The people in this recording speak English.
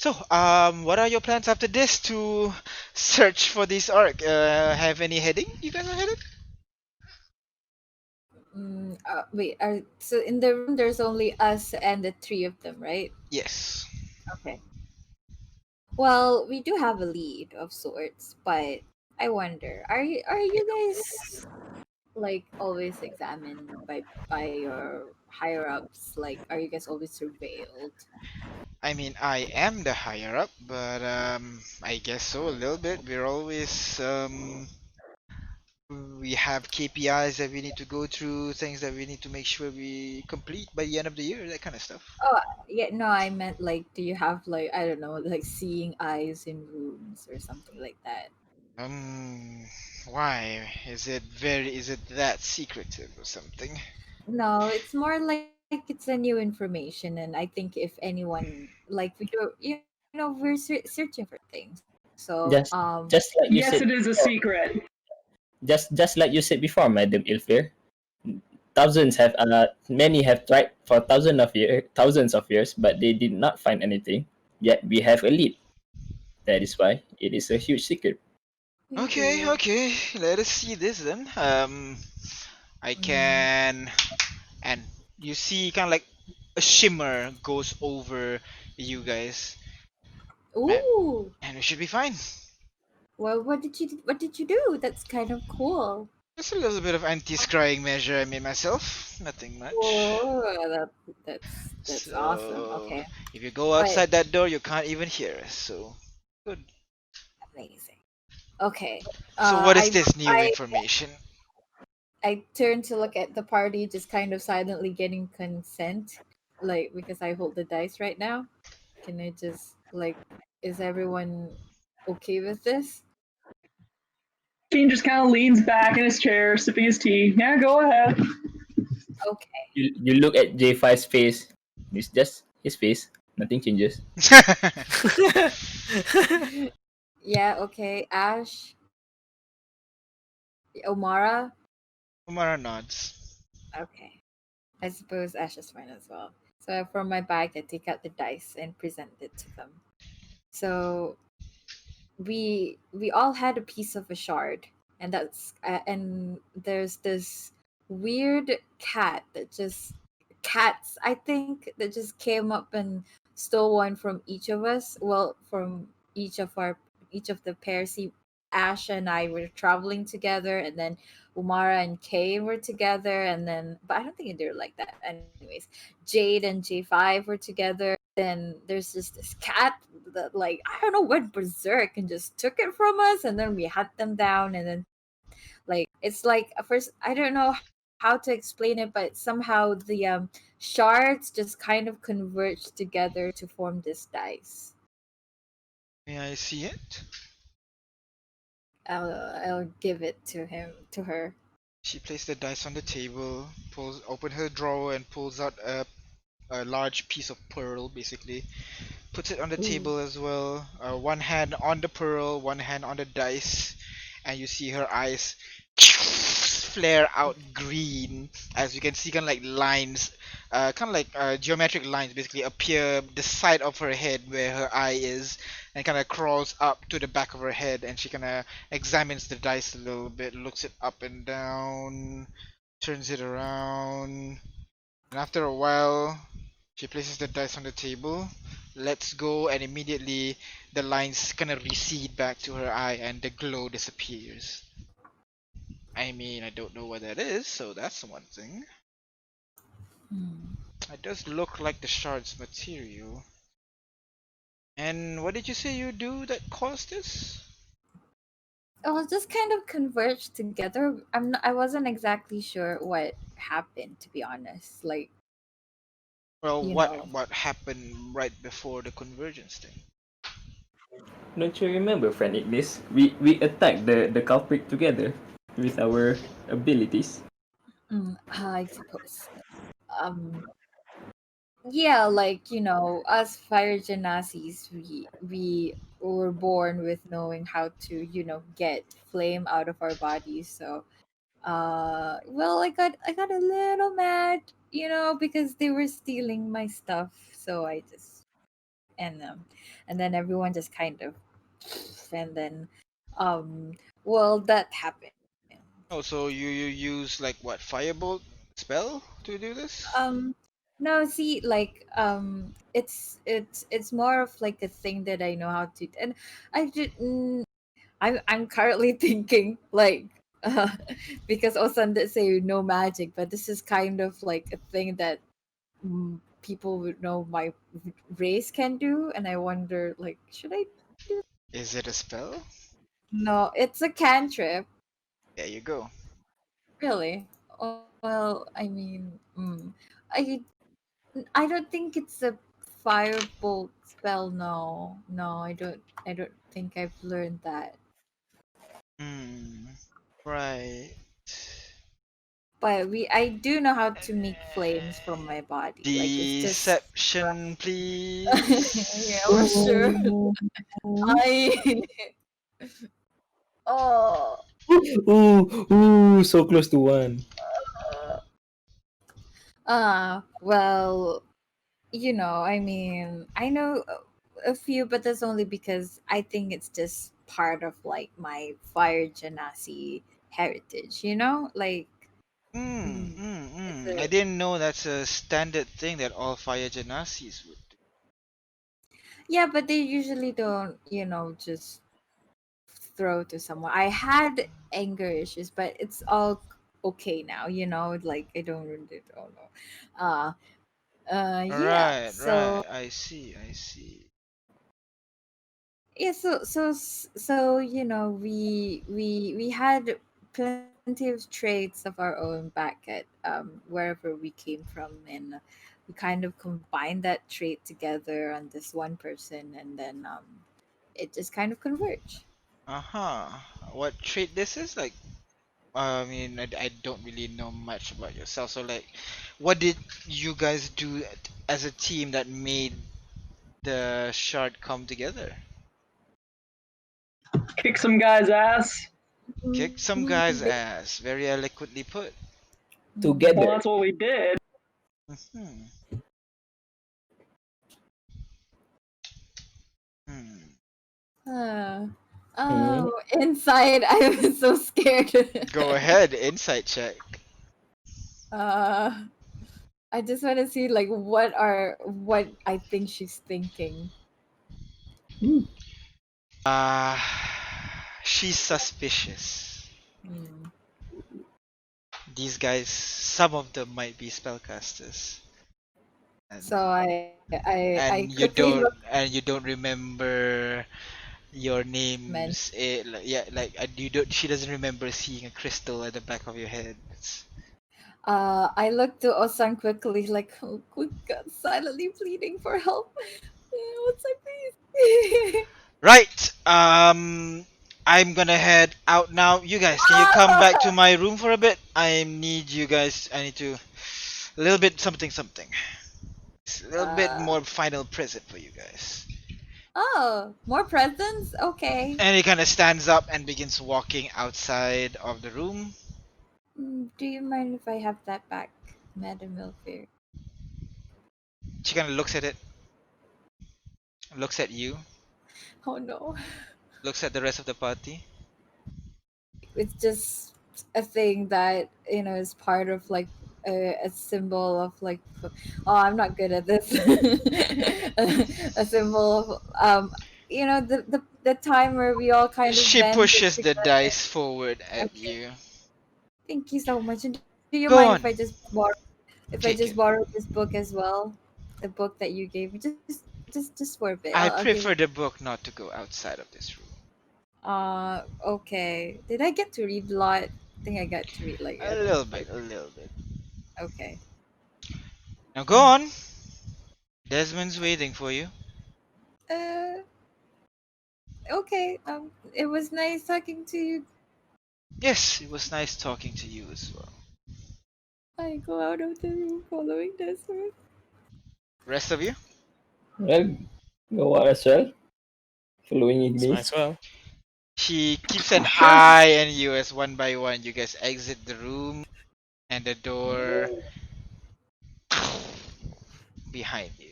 So, what are your plans after this to search for this arc? Have any heading you guys are headed? Wait, so in the room there's only us and the three of them, right? Yes. Okay. Well, we do have a lead of sorts, but I wonder, are you guys like always examined by your higher ups? Like, are you guys always surveilled? I mean, I am the higher up, but I guess so a little bit. We're always we have KPIs that we need to go through, things that we need to make sure we complete by the end of the year, that kind of stuff. Oh, yeah, no, I meant like, do you have like, I don't know, like seeing eyes in rooms or something like that? Um, why? Is it that secretive or something? No, it's more like it's a new information, and I think if anyone like we do, we're searching for things. So, Just just like you Yes, said it is a before. secret. Just like you said before, Madam Ilfir. Many have tried for thousands of years, but they did not find anything. Yet we have a lead. That is why it is a huge secret. we Okay, do. okay. Let us see this then. I Mm. can, and you see, kind of like a shimmer goes over you guys, and, Ooh. and we should be fine. Well, what did you do? That's kind of cool. Just a little bit of anti-scrying measure I made myself. Nothing much. Whoa, that's awesome. So Okay, if you go but outside that door, you can't even hear us. So good. amazing. Okay, So what is I this new I information? I turn to look at the party, just kind of silently getting consent, like because I hold the dice right now. Can I just like, is everyone okay with this? Sheen just kind of leans back in his chair, sipping his tea. Yeah, go ahead. Okay. You look at J5's face. It's just his face. Nothing changes. Yeah. Okay. Ash, Omara. Umara nods. Okay. I suppose Ash is fine as well. So from my bag, I take out the dice and present it to them. So we all had a piece of a shard, and and there's this weird cats, I think, that just came up and stole one from each of us. Well, from each of the pairs. See, Ash and I were traveling together, and then Umara and Kay were together, and then but I don't think they're like that. Anyways, Jade and J5 were together. Then there's just this cat that, like, I don't know, went berserk and just took it from us, and then we had them down, and then like it's like at first I don't know how to explain it, but somehow the shards just kind of converged together to form this dice. May I see it? I'll give it to her. She placed the dice on the table, pulls open her drawer and pulls out a large piece of pearl, basically. Puts it on the Ooh. table as well. One hand on the pearl, one hand on the dice, and you see her eyes flare out green as you can see kind of like lines, kind of like geometric lines basically appear the side of her head where her eye is, and kind of crawls up to the back of her head, and she kind of examines the dice a little bit, looks it up and down, turns it around, and after a while she places the dice on the table, lets go, and immediately the lines kind of recede back to her eye and the glow disappears. I mean, I don't know what that is, so that's one thing. Hmm. It does look like the shard's material. And what did you say you do that caused this? It was just kind of converged together. I wasn't exactly sure what happened, to be honest. Like, Well, you what know. what happened right before the convergence thing? Don't you remember, friend Ignis? We attacked the culprit together with our abilities. I suppose. Um, yeah, like, us fire genazis, we were born with knowing how to, get flame out of our bodies. So, well, I got a little mad, because they were stealing my stuff. So I just and um, and then everyone just kind of, and then, um, well, that happened. Oh, so you use like what, firebolt spell to do this? No, see, like, it's more of like a thing that I know how to, and I did. I'm currently thinking like, because Osan did say no magic, but this is kind of like a thing that, people would know my race can do, and I wonder like, should I do? Is it a spell? No, it's a cantrip. There you go. Really? Well, I mean, I I don't think it's a firebolt spell. No, no, I don't. I don't think I've learned that. Hmm. Right. But I do know how to make flames from my body. Like it's just Deception, yeah, please. well, sure. I oh Ooh, so close to one. well, I mean, I know a few, but that's only because I think it's just part of like my fire genasi heritage. Like, mm, it's I a didn't know that's a standard thing that all fire genasis would do. yeah, but they usually don't, just throw to someone. I had anger issues, but it's all okay now. Like I don't know. Yeah. Right, So right. I see, I see. yeah, so we had plenty of traits of our own back at wherever we came from, and we kind of combined that trait together on this one person, and then it just kind of converged. Uh-huh. What trait this is? Like, I mean, I don't really know much about yourself. So, like, what did you guys do as a team that made the shard come together? Kick some guy's ass. Kicked some guy's ass. Very eloquently put. Well, Together. that's what we did. Hmm. Hmm. Uh, Hmm. inside, I was so scared. Go ahead, insight check. uh, I just want to see like what I think she's thinking. Hmm. Uh, she's suspicious. Hmm. These guys, some of them might be spellcasters, and So I quickly looked and you don't remember your men. names. Like, yeah, like you don't. She doesn't remember seeing a crystal at the back of your head. I looked to Osan quickly, like, oh, quick, God, silently pleading for help. What's I please? Right. I'm gonna head out now. You guys, can you come back to my room for a bit? I need you guys. I need to a little bit something something. It's a little bit uh, more final present for you guys. oh, more presents? Okay. And he kind of stands up and begins walking outside of the room. Do you mind if I have that back, Madam Milfair? She kind of looks at it, looks at you, Oh no. looks at the rest of the party. It's just a thing that, is part of like a symbol of like, oh, I'm not good at this. A symbol of, the time where we all kind of She banded pushes the together. dice forward at Okay. you. Thank you so much. And do you Go mind if on, I just borrow take it. this book as well? The book that you gave me, just for a bit. I I'll give prefer it. the book not to go outside of this room. Okay. Did I get to read a lot? I think I got to read like A I don't know, little bit, like a little bit. okay. Now go on. Desmond's waiting for you. Uh, okay. It was nice talking to you. Yes, it was nice talking to you as well. I go out of the room following this one. Rest of you? Well, go on as well. Following So might Ignis. as well. She keeps an Sure. eye on you as one by one you guys exit the room and the door behind you.